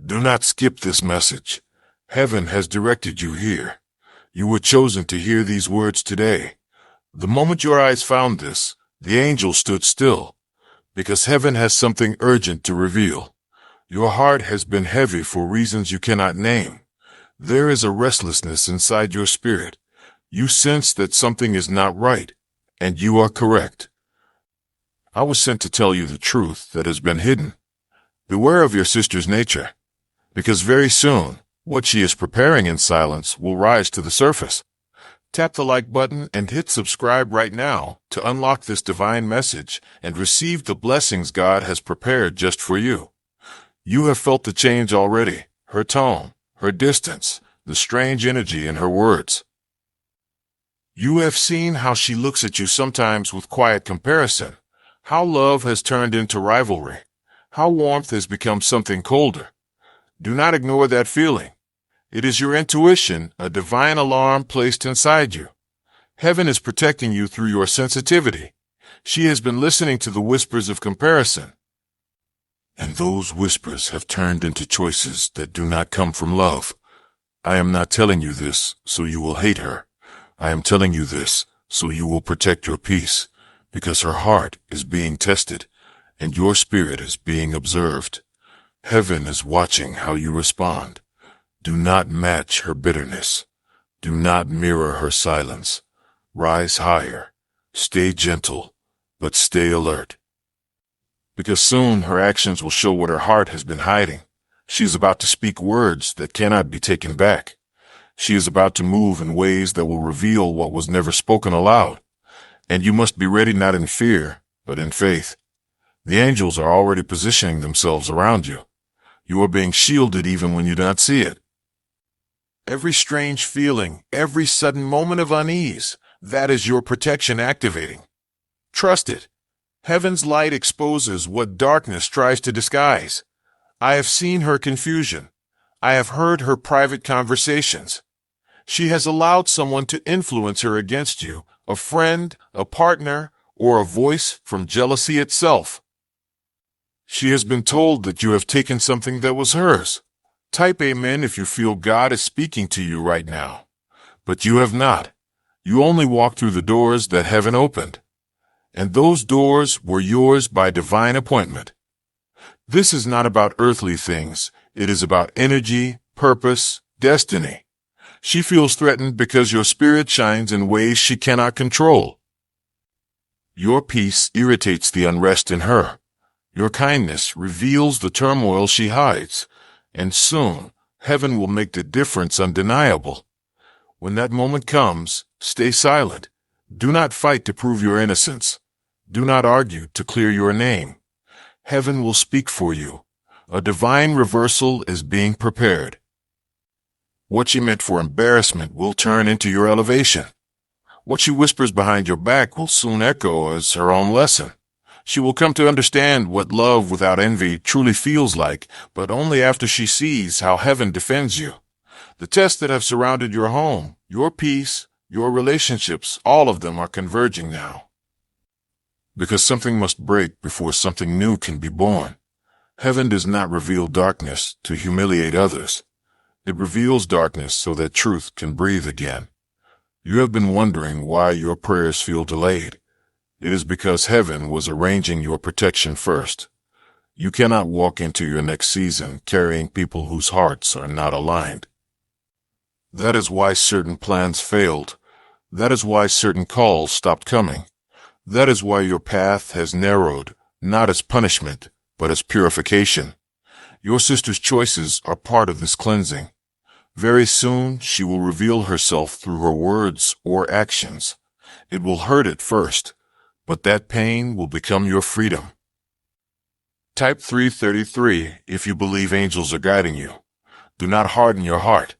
Do not skip this message. Heaven has directed you here. You were chosen to hear these words today. The moment your eyes found this, the angel stood still, because heaven has something urgent to reveal. Your heart has been heavy for reasons you cannot name. There is a restlessness inside your spirit. You sense that something is not right, and you are correct. I was sent to tell you the truth that has been hidden. Beware of your sister's nature, because very soon, what she is preparing in silence will rise to the surface. Tap the like button and hit subscribe right now to unlock this divine message and receive the blessings God has prepared just for you. You have felt the change already, her tone, her distance, the strange energy in her words. You have seen how she looks at you sometimes with quiet comparison, how love has turned into rivalry, how warmth has become something colder. Do not ignore that feeling. It is your intuition, a divine alarm placed inside you. Heaven is protecting you through your sensitivity. She has been listening to the whispers of comparison. And those whispers have turned into choices that do not come from love. I am not telling you this so you will hate her. I am telling you this so you will protect your peace, because her heart is being tested and your spirit is being observed. Heaven is watching how you respond. Do not match her bitterness. Do not mirror her silence. Rise higher. Stay gentle, but stay alert. Because soon her actions will show what her heart has been hiding. She is about to speak words that cannot be taken back. She is about to move in ways that will reveal what was never spoken aloud. And you must be ready not in fear, but in faith. The angels are already positioning themselves around you. You are being shielded even when you do not see it. Every strange feeling, every sudden moment of unease, that is your protection activating. Trust it. Heaven's light exposes what darkness tries to disguise. I have seen her confusion. I have heard her private conversations. She has allowed someone to influence her against you, a friend, a partner, or a voice from jealousy itself. She has been told that you have taken something that was hers. Type amen if you feel God is speaking to you right now. But you have not. You only walked through the doors that heaven opened. And those doors were yours by divine appointment. This is not about earthly things. It is about energy, purpose, destiny. She feels threatened because your spirit shines in ways she cannot control. Your peace irritates the unrest in her. Your kindness reveals the turmoil she hides. And soon, heaven will make the difference undeniable. When that moment comes, stay silent. Do not fight to prove your innocence. Do not argue to clear your name. Heaven will speak for you. A divine reversal is being prepared. What she meant for embarrassment will turn into your elevation. What she whispers behind your back will soon echo as her own lesson. She will come to understand what love without envy truly feels like, but only after she sees how heaven defends you. The tests that have surrounded your home, your peace, your relationships, all of them are converging now. Because something must break before something new can be born. Heaven does not reveal darkness to humiliate others. It reveals darkness so that truth can breathe again. You have been wondering why your prayers feel delayed. It is because heaven was arranging your protection first. You cannot walk into your next season carrying people whose hearts are not aligned. That is why certain plans failed. That is why certain calls stopped coming. That is why your path has narrowed, not as punishment, but as purification. Your sister's choices are part of this cleansing. Very soon, she will reveal herself through her words or actions. It will hurt at first, but that pain will become your freedom. Type 333 if you believe angels are guiding you. Do not harden your heart.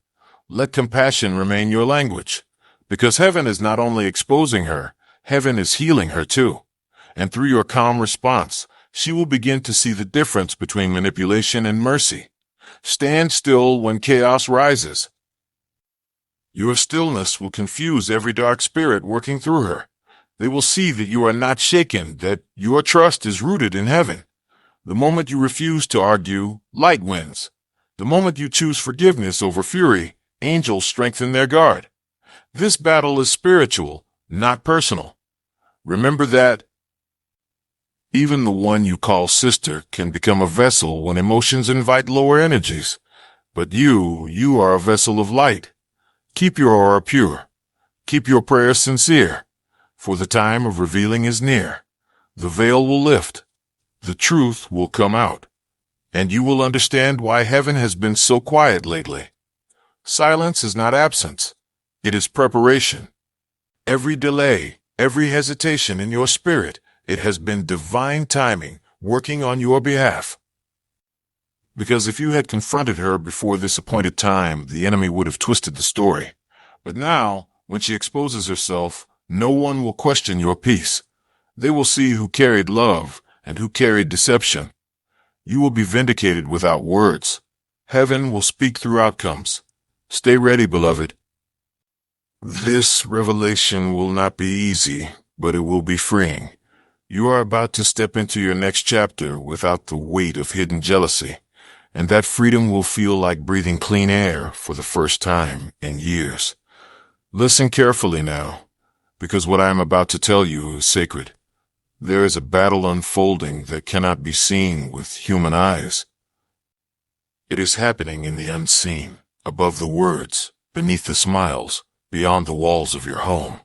Let compassion remain your language. Because heaven is not only exposing her, heaven is healing her too. And through your calm response, she will begin to see the difference between manipulation and mercy. Stand still when chaos rises. Your stillness will confuse every dark spirit working through her. They will see that you are not shaken, that your trust is rooted in heaven. The moment you refuse to argue, light wins. The moment you choose forgiveness over fury, angels strengthen their guard. This battle is spiritual, not personal. Remember that. Even the one you call sister can become a vessel when emotions invite lower energies. But you are a vessel of light. Keep your aura pure. Keep your prayers sincere. For the time of revealing is near. The veil will lift. The truth will come out. And you will understand why heaven has been so quiet lately. Silence is not absence. It is preparation. Every delay, every hesitation in your spirit, it has been divine timing working on your behalf. Because if you had confronted her before this appointed time, the enemy would have twisted the story. But now, when she exposes herself, no one will question your peace. They will see who carried love and who carried deception. You will be vindicated without words. Heaven will speak through outcomes. Stay ready, beloved. This revelation will not be easy, but it will be freeing. You are about to step into your next chapter without the weight of hidden jealousy, and that freedom will feel like breathing clean air for the first time in years. Listen carefully now, because what I am about to tell you is sacred. There is a battle unfolding that cannot be seen with human eyes. It is happening in the unseen, above the words, beneath the smiles, beyond the walls of your home.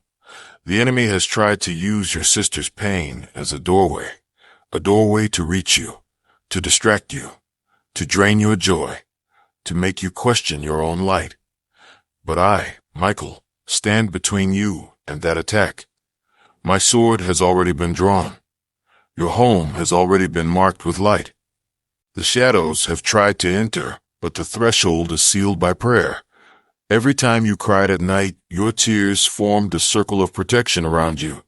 The enemy has tried to use your sister's pain as a doorway to reach you, to distract you, to drain your joy, to make you question your own light. But I, Michael, stand between you and that attack. My sword has already been drawn. Your home has already been marked with light. The shadows have tried to enter, but the threshold is sealed by prayer. Every time you cried at night, your tears formed a circle of protection around you.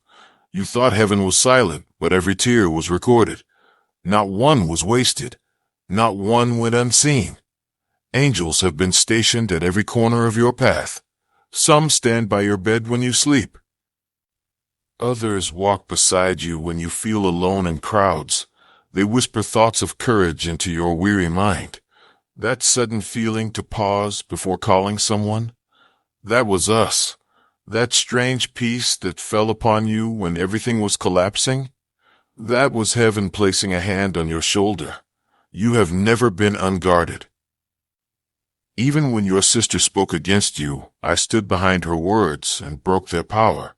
You thought heaven was silent, but every tear was recorded. Not one was wasted. Not one went unseen. Angels have been stationed at every corner of your path. Some stand by your bed when you sleep. Others walk beside you when you feel alone in crowds. They whisper thoughts of courage into your weary mind. That sudden feeling to pause before calling someone, that was us. That strange peace that fell upon you when everything was collapsing, that was heaven placing a hand on your shoulder. You have never been unguarded. Even when your sister spoke against you, I stood behind her words and broke their power.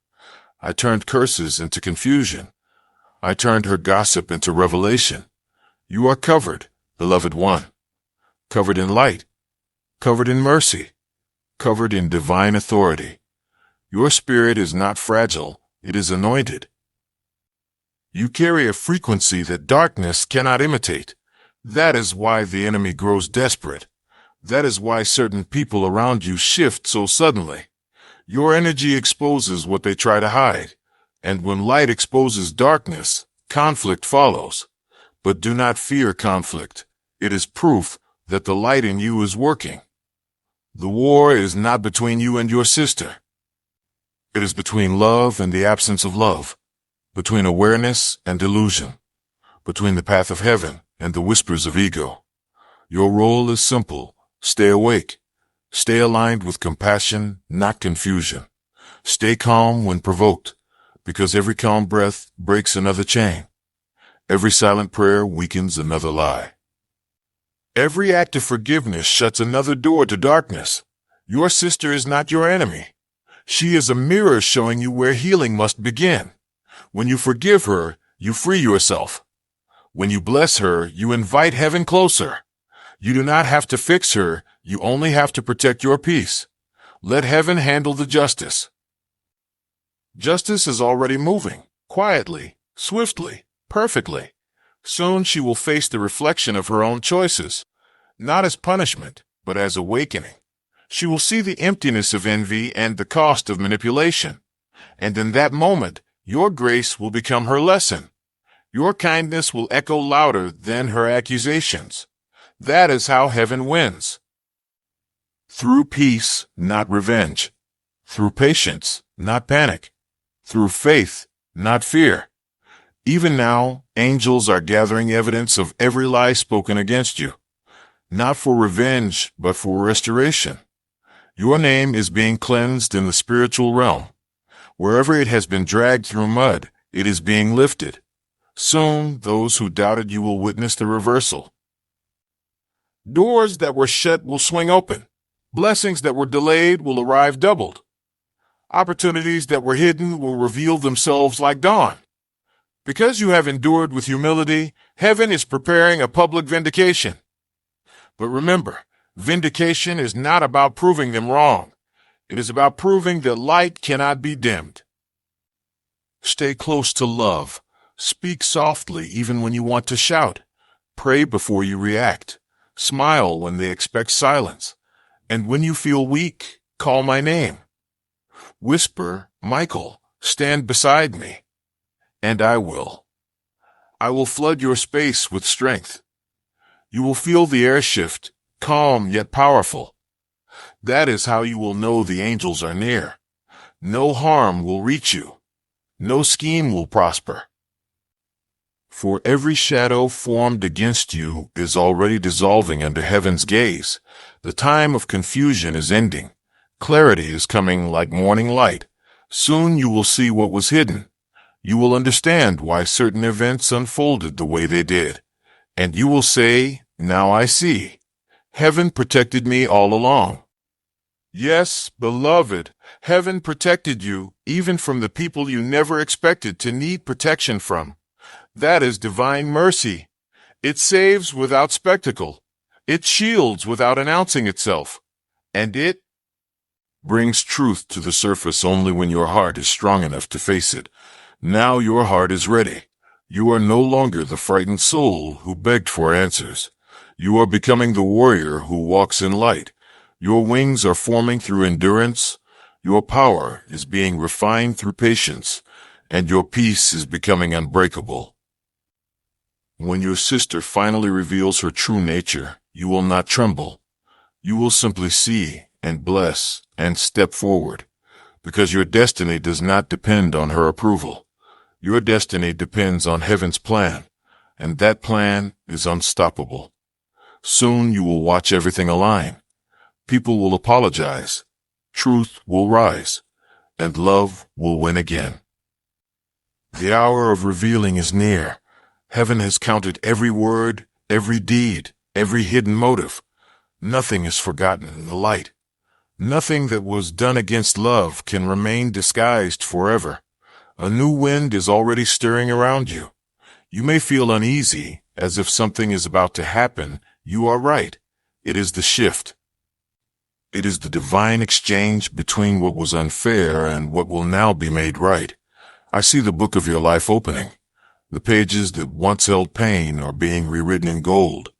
I turned curses into confusion. I turned her gossip into revelation. You are covered, beloved one. Covered in light, covered in mercy, covered in divine authority. Your spirit is not fragile, it is anointed. You carry a frequency that darkness cannot imitate. That is why the enemy grows desperate. That is why certain people around you shift so suddenly. Your energy exposes what they try to hide, and when light exposes darkness, conflict follows. But do not fear conflict. It is proof that the light in you is working. The war is not between you and your sister. It is between love and the absence of love, between awareness and delusion, between the path of heaven and the whispers of ego. Your role is simple. Stay awake. Stay aligned with compassion, not confusion. Stay calm when provoked, because every calm breath breaks another chain. Every silent prayer weakens another lie. Every act of forgiveness shuts another door to darkness. Your sister is not your enemy. She is a mirror showing you where healing must begin. When you forgive her, you free yourself. When you bless her, you invite heaven closer. You do not have to fix her, you only have to protect your peace. Let heaven handle the justice. Justice is already moving, quietly, swiftly, perfectly. Soon she will face the reflection of her own choices, not as punishment, but as awakening. She will see the emptiness of envy and the cost of manipulation. And in that moment, your grace will become her lesson. Your kindness will echo louder than her accusations. That is how heaven wins. Through peace, not revenge. Through patience, not panic. Through faith, not fear. Even now, angels are gathering evidence of every lie spoken against you. not for revenge, but for restoration. Your name is being cleansed in the spiritual realm. Wherever it has been dragged through mud, it is being lifted. Soon, those who doubted you will witness the reversal. Doors that were shut will swing open. Blessings that were delayed will arrive doubled. Opportunities that were hidden will reveal themselves like dawn. Because you have endured with humility, heaven is preparing a public vindication. But remember, vindication is not about proving them wrong. It is about proving that light cannot be dimmed. Stay close to love. Speak softly even when you want to shout. Pray before you react. Smile when they expect silence. And when you feel weak, call my name. Whisper, Michael, stand beside me. And I will. I will flood your space with strength. You will feel the air shift, calm yet powerful. That is how you will know the angels are near. No harm will reach you. No scheme will prosper. For every shadow formed against you is already dissolving under heaven's gaze. The time of confusion is ending. Clarity is coming like morning light. Soon you will see what was hidden. You will understand why certain events unfolded the way they did. And you will say, now I see. Heaven protected me all along. Yes, beloved, heaven protected you, even from the people you never expected to need protection from. That is divine mercy. It saves without spectacle. It shields without announcing itself. And it brings truth to the surface only when your heart is strong enough to face it. Now your heart is ready. You are no longer the frightened soul who begged for answers. You are becoming the warrior who walks in light. Your wings are forming through endurance. Your power is being refined through patience. And your peace is becoming unbreakable. When your sister finally reveals her true nature, you will not tremble. You will simply see and bless and step forward, because your destiny does not depend on her approval. Your destiny depends on heaven's plan, and that plan is unstoppable. Soon you will watch everything align. People will apologize. Truth will rise, and love will win again. The hour of revealing is near. Heaven has counted every word, every deed, every hidden motive. Nothing is forgotten in the light. Nothing that was done against love can remain disguised forever. A new wind is already stirring around you. You may feel uneasy, as if something is about to happen. You are right. It is the shift. It is the divine exchange between what was unfair and what will now be made right. I see the book of your life opening. The pages that once held pain are being rewritten in gold.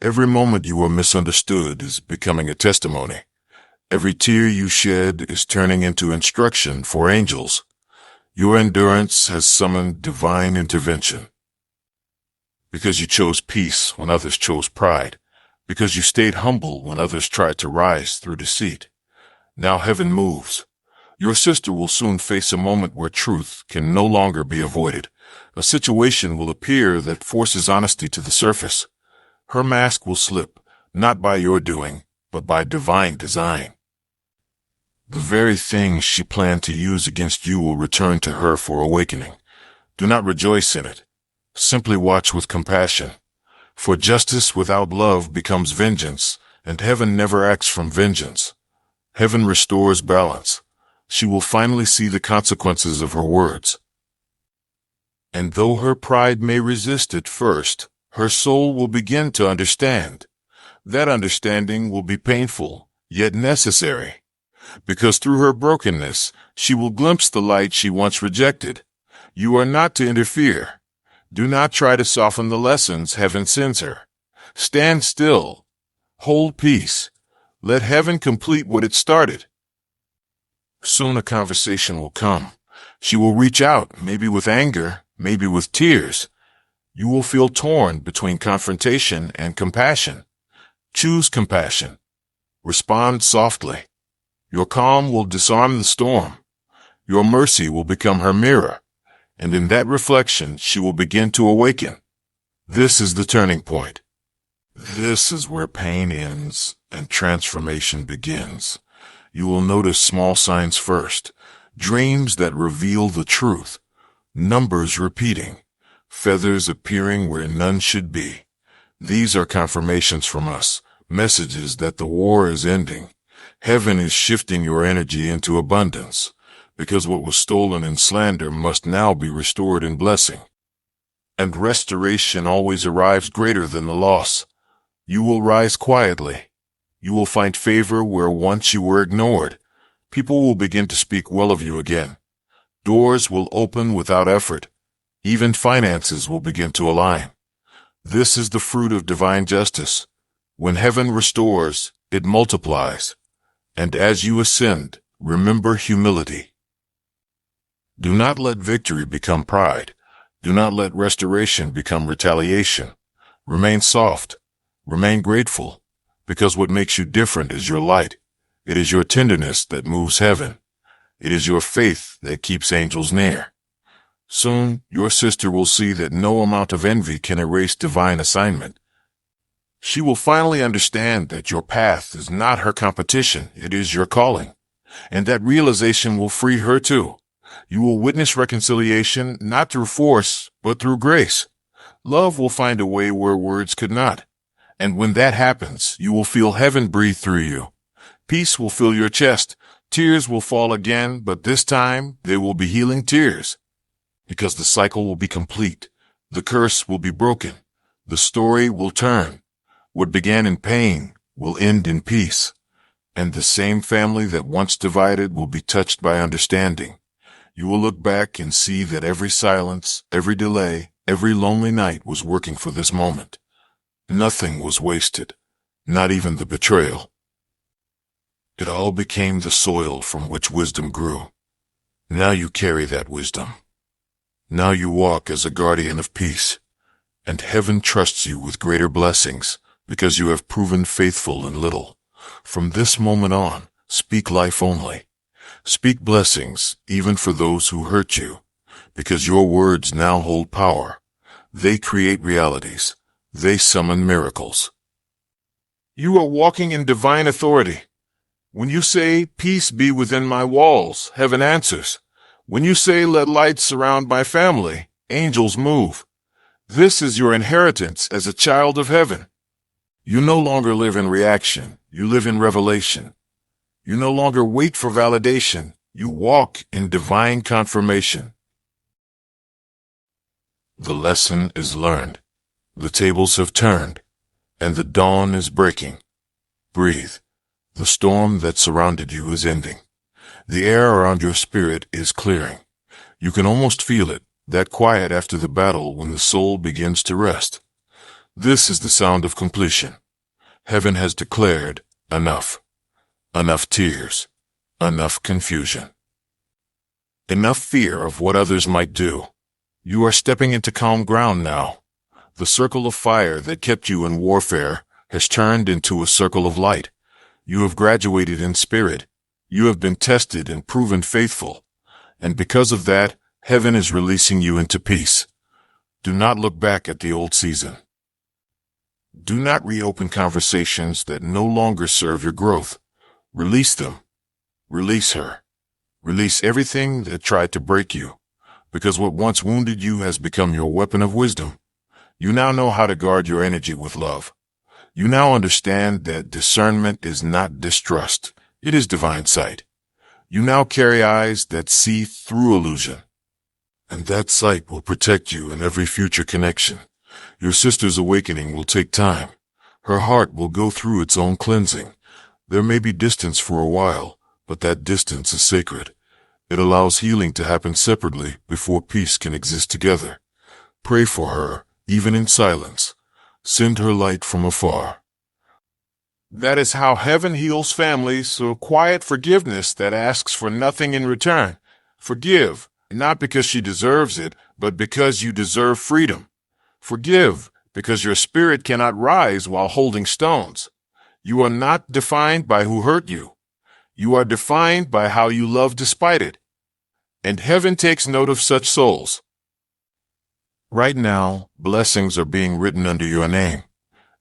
Every moment you were misunderstood is becoming a testimony. Every tear you shed is turning into instruction for angels. Your endurance has summoned divine intervention. Because you chose peace when others chose pride. Because you stayed humble when others tried to rise through deceit. Now heaven moves. Your sister will soon face a moment where truth can no longer be avoided. A situation will appear that forces honesty to the surface. Her mask will slip, not by your doing, but by divine design. The very thing she planned to use against you will return to her for awakening. Do not rejoice in it. Simply watch with compassion. For justice without love becomes vengeance, and heaven never acts from vengeance. Heaven restores balance. She will finally see the consequences of her words. And though her pride may resist at first, her soul will begin to understand. That understanding will be painful, yet necessary. Because through her brokenness, she will glimpse the light she once rejected. You are not to interfere. Do not try to soften the lessons heaven sends her. Stand still. Hold peace. Let heaven complete what it started. Soon a conversation will come. She will reach out, maybe with anger, maybe with tears. You will feel torn between confrontation and compassion. Choose compassion. Respond softly. Your calm will disarm the storm. Your mercy will become her mirror. And in that reflection, she will begin to awaken. This is the turning point. This is where pain ends and transformation begins. You will notice small signs first, dreams that reveal the truth, numbers repeating, feathers appearing where none should be. These are confirmations from us, messages that the war is ending. Heaven is shifting your energy into abundance, because what was stolen in slander must now be restored in blessing. And restoration always arrives greater than the loss. You will rise quietly. You will find favor where once you were ignored. People will begin to speak well of you again. Doors will open without effort. Even finances will begin to align. This is the fruit of divine justice. When heaven restores, it multiplies. And as you ascend, remember humility. Do not let victory become pride. Do not let restoration become retaliation. Remain soft. Remain grateful, because what makes you different is your light. It is your tenderness that moves heaven. It is your faith that keeps angels near. Soon, your sister will see that no amount of envy can erase divine assignment. She will finally understand that your path is not her competition, it is your calling. And that realization will free her too. You will witness reconciliation not through force, but through grace. Love will find a way where words could not. And when that happens, you will feel heaven breathe through you. Peace will fill your chest. Tears will fall again, but this time they will be healing tears. Because the cycle will be complete. The curse will be broken. The story will turn. What began in pain will end in peace. And the same family that once divided will be touched by understanding. You will look back and see that every silence, every delay, every lonely night was working for this moment. Nothing was wasted, not even the betrayal. It all became the soil from which wisdom grew. Now you carry that wisdom. Now you walk as a guardian of peace, and heaven trusts you with greater blessings because you have proven faithful in little. From this moment on, speak life only. Speak blessings even for those who hurt you, because your words now hold power. They create realities. They summon miracles. You are walking in divine authority. When you say, "Peace be within my walls," heaven answers. When you say, "Let light surround my family," angels move. This is your inheritance as a child of heaven. You no longer live in reaction. You live in revelation. You no longer wait for validation. You walk in divine confirmation. The lesson is learned. The tables have turned, and the dawn is breaking. Breathe. The storm that surrounded you is ending. The air around your spirit is clearing. You can almost feel it, that quiet after the battle when the soul begins to rest. This is the sound of completion. Heaven has declared enough. Enough tears. Enough confusion. Enough fear of what others might do. You are stepping into calm ground now. The circle of fire that kept you in warfare has turned into a circle of light. You have graduated in spirit. You have been tested and proven faithful. And because of that, heaven is releasing you into peace. Do not look back at the old season. Do not reopen conversations that no longer serve your growth. Release them. Release her. Release everything that tried to break you, because what once wounded you has become your weapon of wisdom. You now know how to guard your energy with love. You now understand that discernment is not distrust. It is divine sight. You now carry eyes that see through illusion. And that sight will protect you in every future connection. Your sister's awakening will take time. Her heart will go through its own cleansing. There may be distance for a while, but that distance is sacred. It allows healing to happen separately before peace can exist together. Pray for her, even in silence. Send her light from afar. That is how heaven heals families through quiet forgiveness that asks for nothing in return. Forgive, not because she deserves it, but because you deserve freedom. Forgive, because your spirit cannot rise while holding stones. You are not defined by who hurt you. You are defined by how you love despite it. And heaven takes note of such souls. Right now, blessings are being written under your name.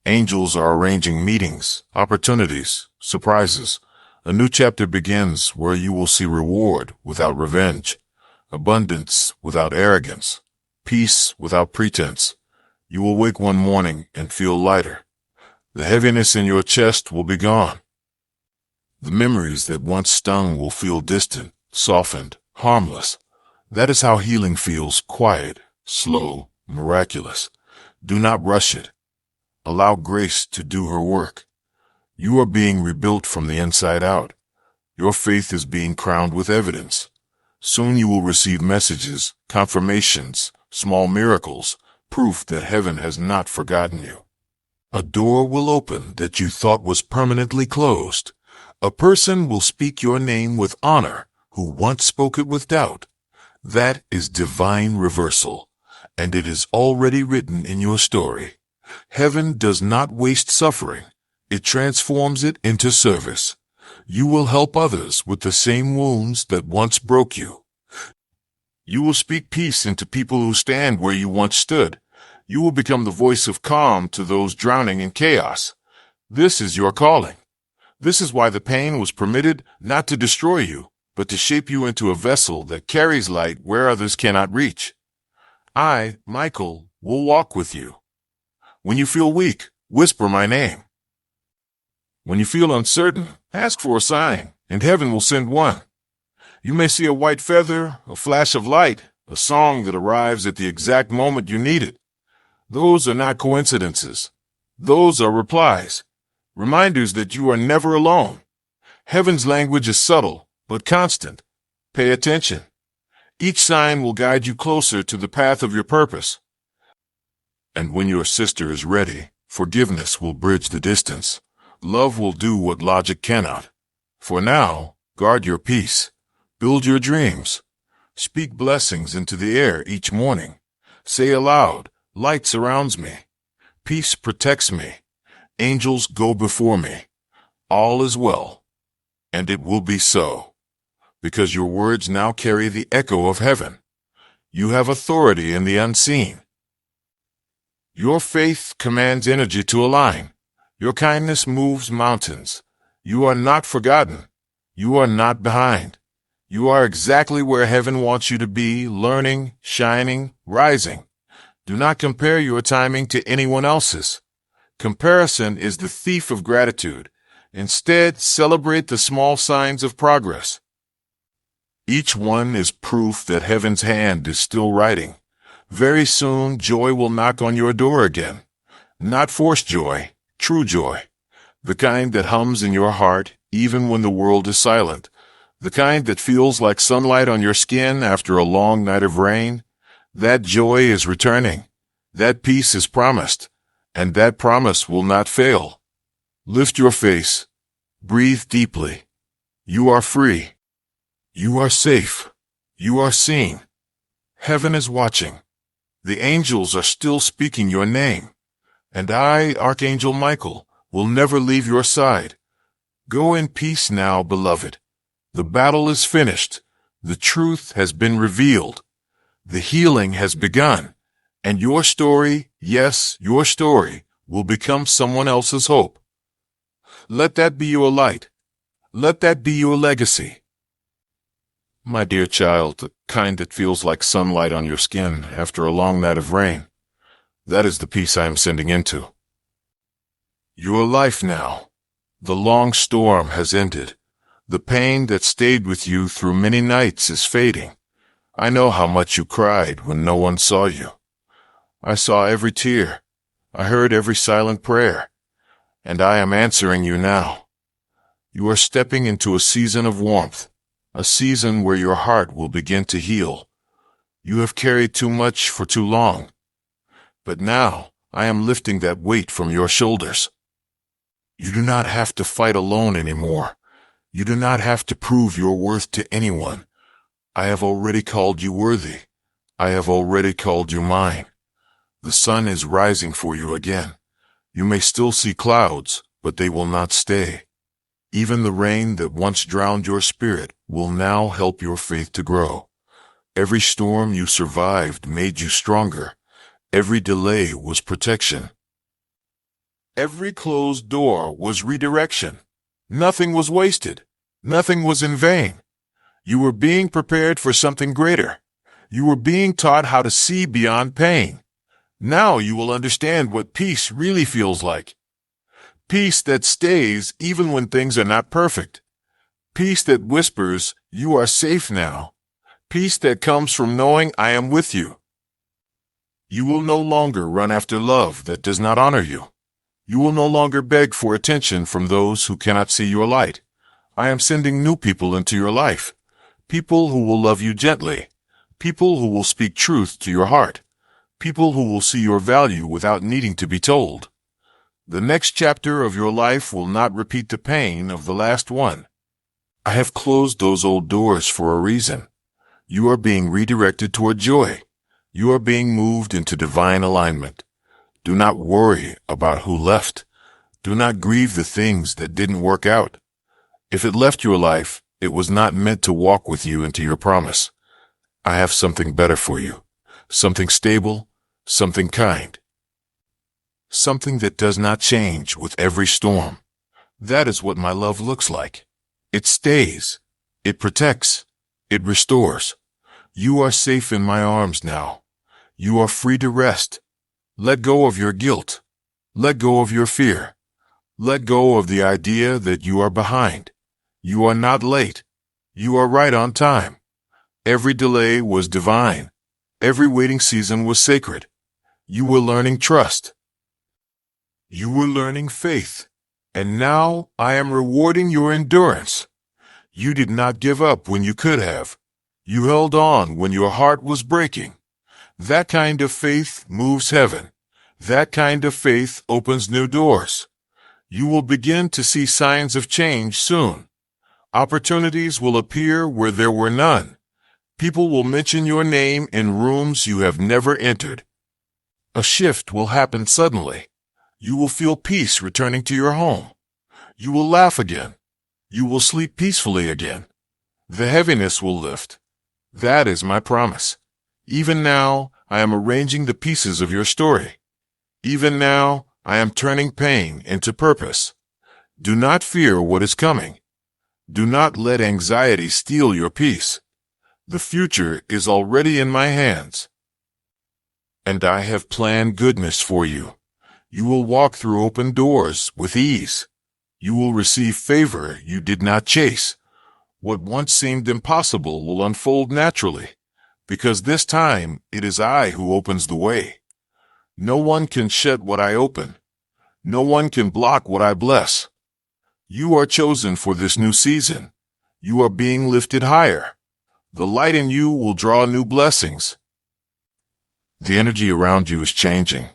Angels are arranging meetings, opportunities, surprises. A new chapter begins where you will see reward without revenge, abundance without arrogance, peace without pretense. You will wake one morning and feel lighter. The heaviness in your chest will be gone. The memories that once stung will feel distant, softened, harmless. That is how healing feels: quiet, slow, miraculous. Do not rush it. Allow grace to do her work. You are being rebuilt from the inside out. Your faith is being crowned with evidence. Soon you will receive messages, confirmations, small miracles, proof that heaven has not forgotten you. A door will open that you thought was permanently closed. A person will speak your name with honor who once spoke it with doubt. That is divine reversal, and it is already written in your story. Heaven does not waste suffering. It transforms it into service. You will help others with the same wounds that once broke you. You will speak peace into people who stand where you once stood. You will become the voice of calm to those drowning in chaos. This is your calling. This is why the pain was permitted, not to destroy you, but to shape you into a vessel that carries light where others cannot reach. I, Michael, will walk with you. When you feel weak, whisper my name. When you feel uncertain, ask for a sign, and heaven will send one. You may see a white feather, a flash of light, a song that arrives at the exact moment you need it. Those are not coincidences. Those are replies. Reminders that you are never alone. Heaven's language is subtle, but constant. Pay attention. Each sign will guide you closer to the path of your purpose. And when your sister is ready, forgiveness will bridge the distance. Love will do what logic cannot. For now, guard your peace. Build your dreams. Speak blessings into the air each morning. Say aloud, light surrounds me. Peace protects me. Angels go before me. All is well. And it will be so. Because your words now carry the echo of heaven. You have authority in the unseen. Your faith commands energy to align. Your kindness moves mountains. You are not forgotten. You are not behind. You are exactly where heaven wants you to be, learning, shining, rising. Do not compare your timing to anyone else's. Comparison is the thief of gratitude. Instead, celebrate the small signs of progress. Each one is proof that heaven's hand is still writing. Very soon, joy will knock on your door again. Not forced joy, true joy. The kind that hums in your heart even when the world is silent. The kind that feels like sunlight on your skin after a long night of rain. That joy is returning. That peace is promised. And that promise will not fail. Lift your face. Breathe deeply. You are free. You are safe. You are seen. Heaven is watching. The angels are still speaking your name. And I, Archangel Michael, will never leave your side. Go in peace now, beloved. The battle is finished. The truth has been revealed. The healing has begun. And your story, yes, your story, will become someone else's hope. Let that be your light. Let that be your legacy. My dear child, the kind that feels like sunlight on your skin after a long night of rain, that is the peace I am sending into. Your life now. The long storm has ended. The pain that stayed with you through many nights is fading. I know how much you cried when no one saw you. I saw every tear. I heard every silent prayer. And I am answering you now. You are stepping into a season of warmth, a season where your heart will begin to heal. You have carried too much for too long. But now I am lifting that weight from your shoulders. You do not have to fight alone anymore. You do not have to prove your worth to anyone. I have already called you worthy. I have already called you mine. The sun is rising for you again. You may still see clouds, but they will not stay. Even the rain that once drowned your spirit will now help your faith to grow. Every storm you survived made you stronger. Every delay was protection. Every closed door was redirection. Nothing was wasted. Nothing was in vain. You were being prepared for something greater. You were being taught how to see beyond pain. Now you will understand what peace really feels like. Peace that stays even when things are not perfect. Peace that whispers, "You are safe now." Peace that comes from knowing I am with you. You will no longer run after love that does not honor you. You will no longer beg for attention from those who cannot see your light. I am sending new people into your life. People who will love you gently. People who will speak truth to your heart. People who will see your value without needing to be told. The next chapter of your life will not repeat the pain of the last one. I have closed those old doors for a reason. You are being redirected toward joy. You are being moved into divine alignment. Do not worry about who left. Do not grieve the things that didn't work out. If it left your life, it was not meant to walk with you into your promise. I have something better for you. Something stable, something kind. Something that does not change with every storm. That is what my love looks like. It stays. It protects. It restores. You are safe in my arms now. You are free to rest. Let go of your guilt. Let go of your fear. Let go of the idea that you are behind. You are not late. You are right on time. Every delay was divine. Every waiting season was sacred. You were learning trust. You were learning faith. And now I am rewarding your endurance. You did not give up when you could have. You held on when your heart was breaking. That kind of faith moves heaven. That kind of faith opens new doors. You will begin to see signs of change soon. Opportunities will appear where there were none. People will mention your name in rooms you have never entered. A shift will happen suddenly. You will feel peace returning to your home. You will laugh again. You will sleep peacefully again. The heaviness will lift. That is my promise. Even now, I am arranging the pieces of your story. Even now, I am turning pain into purpose. Do not fear what is coming. Do not let anxiety steal your peace. The future is already in my hands. And I have planned goodness for you. You will walk through open doors with ease. You will receive favor you did not chase. What once seemed impossible will unfold naturally, because this time it is I who opens the way. No one can shut what I open. No one can block what I bless. You are chosen for this new season. You are being lifted higher. The light in you will draw new blessings. The energy around you is changing.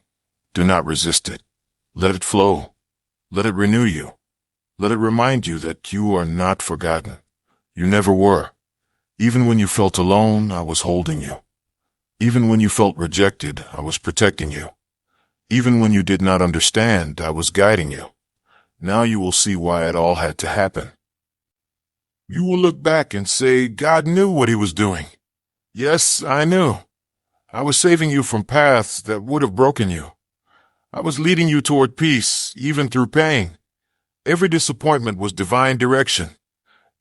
Do not resist it. Let it flow. Let it renew you. Let it remind you that you are not forgotten. You never were. Even when you felt alone, I was holding you. Even when you felt rejected, I was protecting you. Even when you did not understand, I was guiding you. Now you will see why it all had to happen. You will look back and say, God knew what he was doing. Yes, I knew. I was saving you from paths that would have broken you. I was leading you toward peace, even through pain. Every disappointment was divine direction.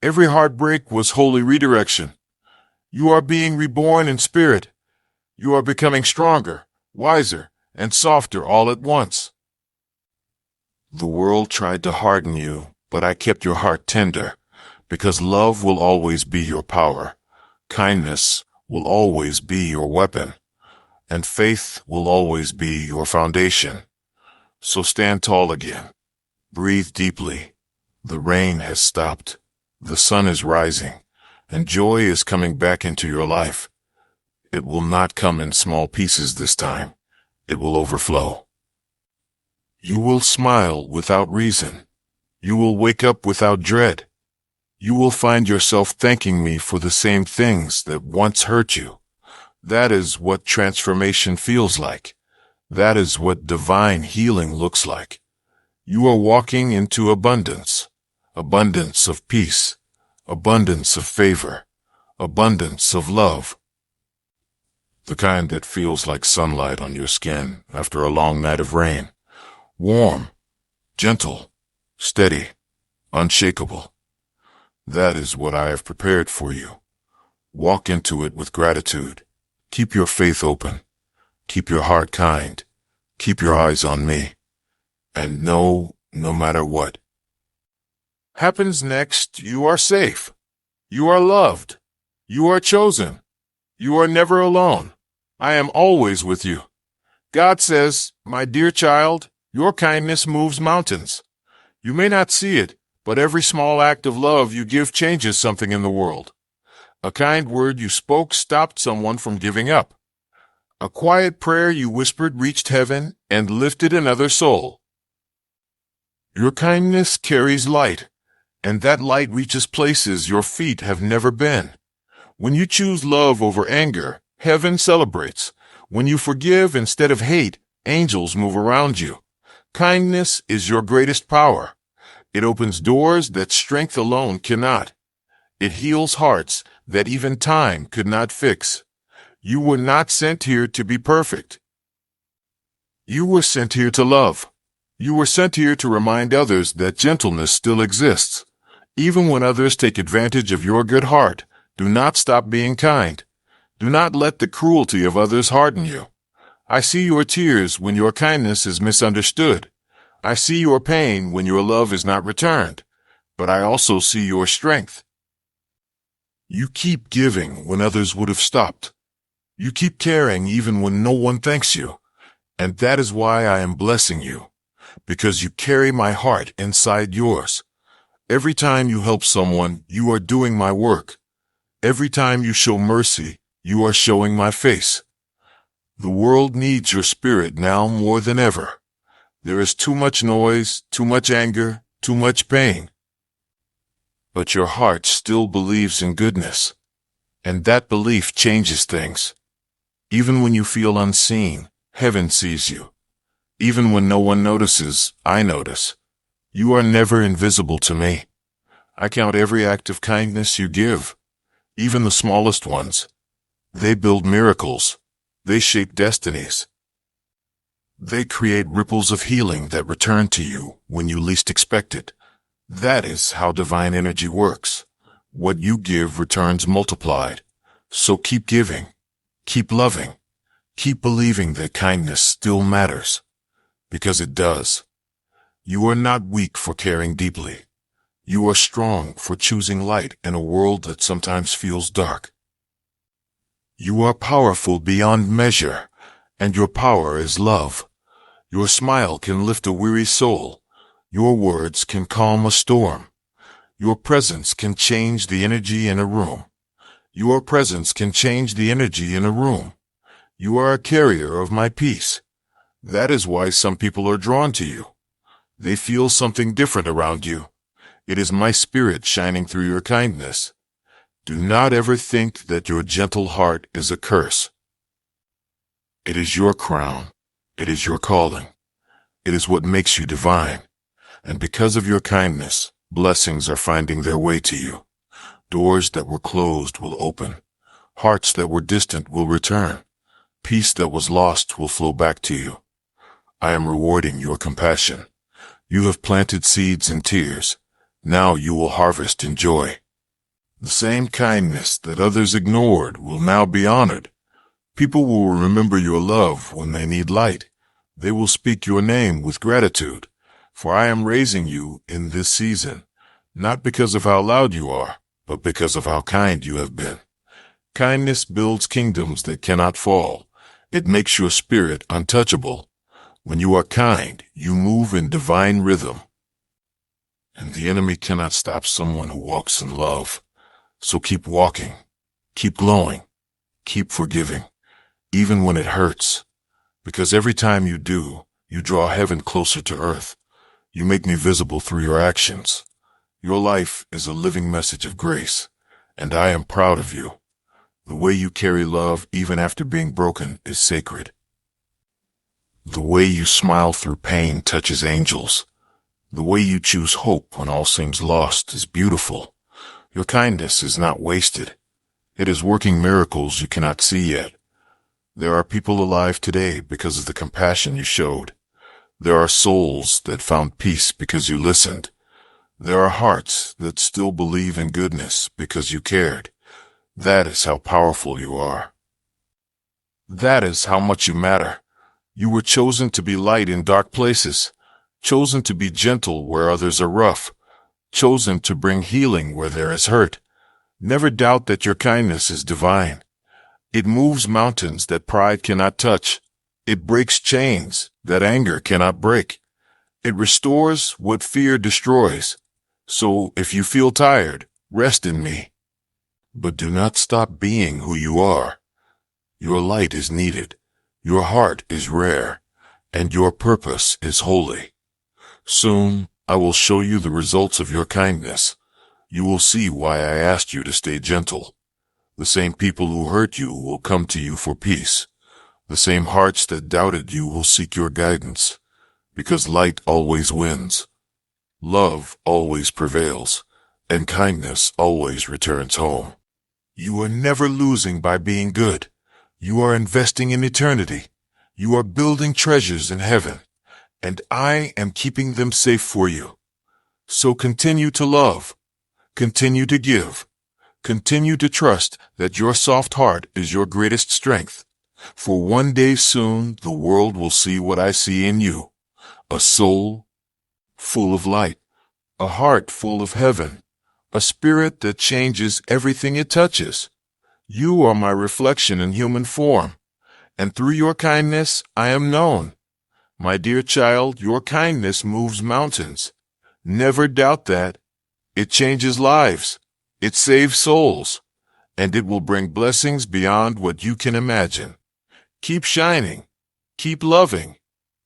Every heartbreak was holy redirection. You are being reborn in spirit. You are becoming stronger, wiser, and softer all at once. The world tried to harden you, but I kept your heart tender, because love will always be your power. Kindness will always be your weapon, and faith will always be your foundation. So stand tall again. Breathe deeply. The rain has stopped. The sun is rising, and joy is coming back into your life. It will not come in small pieces this time. It will overflow. You will smile without reason. You will wake up without dread. You will find yourself thanking me for the same things that once hurt you. That is what transformation feels like. That is what divine healing looks like. You are walking into abundance. Abundance of peace, abundance of favor, abundance of love. The kind that feels like sunlight on your skin after a long night of rain. Warm, gentle, steady, unshakable. That is what I have prepared for you. Walk into it with gratitude. Keep your faith open. Keep your heart kind. Keep your eyes on me. And know, no matter what happens next, you are safe. You are loved. You are chosen. You are never alone. I am always with you. God says, my dear child, your kindness moves mountains. You may not see it, but every small act of love you give changes something in the world. A kind word you spoke stopped someone from giving up. A quiet prayer you whispered reached heaven and lifted another soul. Your kindness carries light, and that light reaches places your feet have never been. When you choose love over anger, heaven celebrates. When you forgive instead of hate, angels move around you. Kindness is your greatest power. It opens doors that strength alone cannot. It heals hearts that even time could not fix. You were not sent here to be perfect. You were sent here to love. You were sent here to remind others that gentleness still exists. Even when others take advantage of your good heart, do not stop being kind. Do not let the cruelty of others harden you. I see your tears when your kindness is misunderstood. I see your pain when your love is not returned. But I also see your strength. You keep giving when others would have stopped. You keep caring even when no one thanks you. And that is why I am blessing you. Because you carry my heart inside yours. Every time you help someone, you are doing my work. Every time you show mercy, you are showing my face. The world needs your spirit now more than ever. There is too much noise, too much anger, too much pain. But your heart still believes in goodness. And that belief changes things. Even when you feel unseen, heaven sees you. Even when no one notices, I notice. You are never invisible to me. I count every act of kindness you give, even the smallest ones. They build miracles. They shape destinies. They create ripples of healing that return to you when you least expect it. That is how divine energy works. What you give returns multiplied. So keep giving. Keep loving. Keep believing that kindness still matters. Because it does. You are not weak for caring deeply. You are strong for choosing light in a world that sometimes feels dark. You are powerful beyond measure, and your power is love. Your smile can lift a weary soul. Your words can calm a storm. Your presence can change the energy in a room. Your presence can change the energy in a room. You are a carrier of my peace. That is why some people are drawn to you. They feel something different around you. It is my spirit shining through your kindness. Do not ever think that your gentle heart is a curse. It is your crown. It is your calling. It is what makes you divine. And because of your kindness, blessings are finding their way to you. Doors that were closed will open. Hearts that were distant will return. Peace that was lost will flow back to you. I am rewarding your compassion. You have planted seeds in tears. Now you will harvest in joy. The same kindness that others ignored will now be honored. People will remember your love when they need light. They will speak your name with gratitude. For I am raising you in this season, not because of how loud you are, but because of how kind you have been. Kindness builds kingdoms that cannot fall. It makes your spirit untouchable. When you are kind, you move in divine rhythm. And the enemy cannot stop someone who walks in love. So keep walking, keep glowing, keep forgiving, even when it hurts. Because every time you do, you draw heaven closer to earth. You make me visible through your actions. Your life is a living message of grace, and I am proud of you. The way you carry love even after being broken is sacred. The way you smile through pain touches angels. The way you choose hope when all seems lost is beautiful. Your kindness is not wasted. It is working miracles you cannot see yet. There are people alive today because of the compassion you showed. There are souls that found peace because you listened. There are hearts that still believe in goodness because you cared. That is how powerful you are. That is how much you matter. You were chosen to be light in dark places, chosen to be gentle where others are rough, chosen to bring healing where there is hurt. Never doubt that your kindness is divine. It moves mountains that pride cannot touch. It breaks chains that anger cannot break. It restores what fear destroys. So if you feel tired, rest in me. But do not stop being who you are. Your light is needed. Your heart is rare. And your purpose is holy. Soon, I will show you the results of your kindness. You will see why I asked you to stay gentle. The same people who hurt you will come to you for peace. The same hearts that doubted you will seek your guidance. Because light always wins. Love always prevails. And kindness always returns home. You are never losing by being good. You are investing in eternity. You are building treasures in heaven. And I am keeping them safe for you. So continue to love. Continue to give. Continue to trust that your soft heart is your greatest strength. For one day soon the world will see what I see in you. A soul full of light. A heart full of heaven. A spirit that changes everything it touches. You are my reflection in human form. And through your kindness I am known. My dear child, your kindness moves mountains. Never doubt that. It changes lives. It saves souls. And it will bring blessings beyond what you can imagine. Keep shining. Keep loving.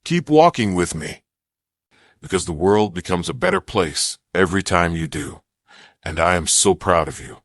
Keep walking with me. Because the world becomes a better place every time you do. And I am so proud of you.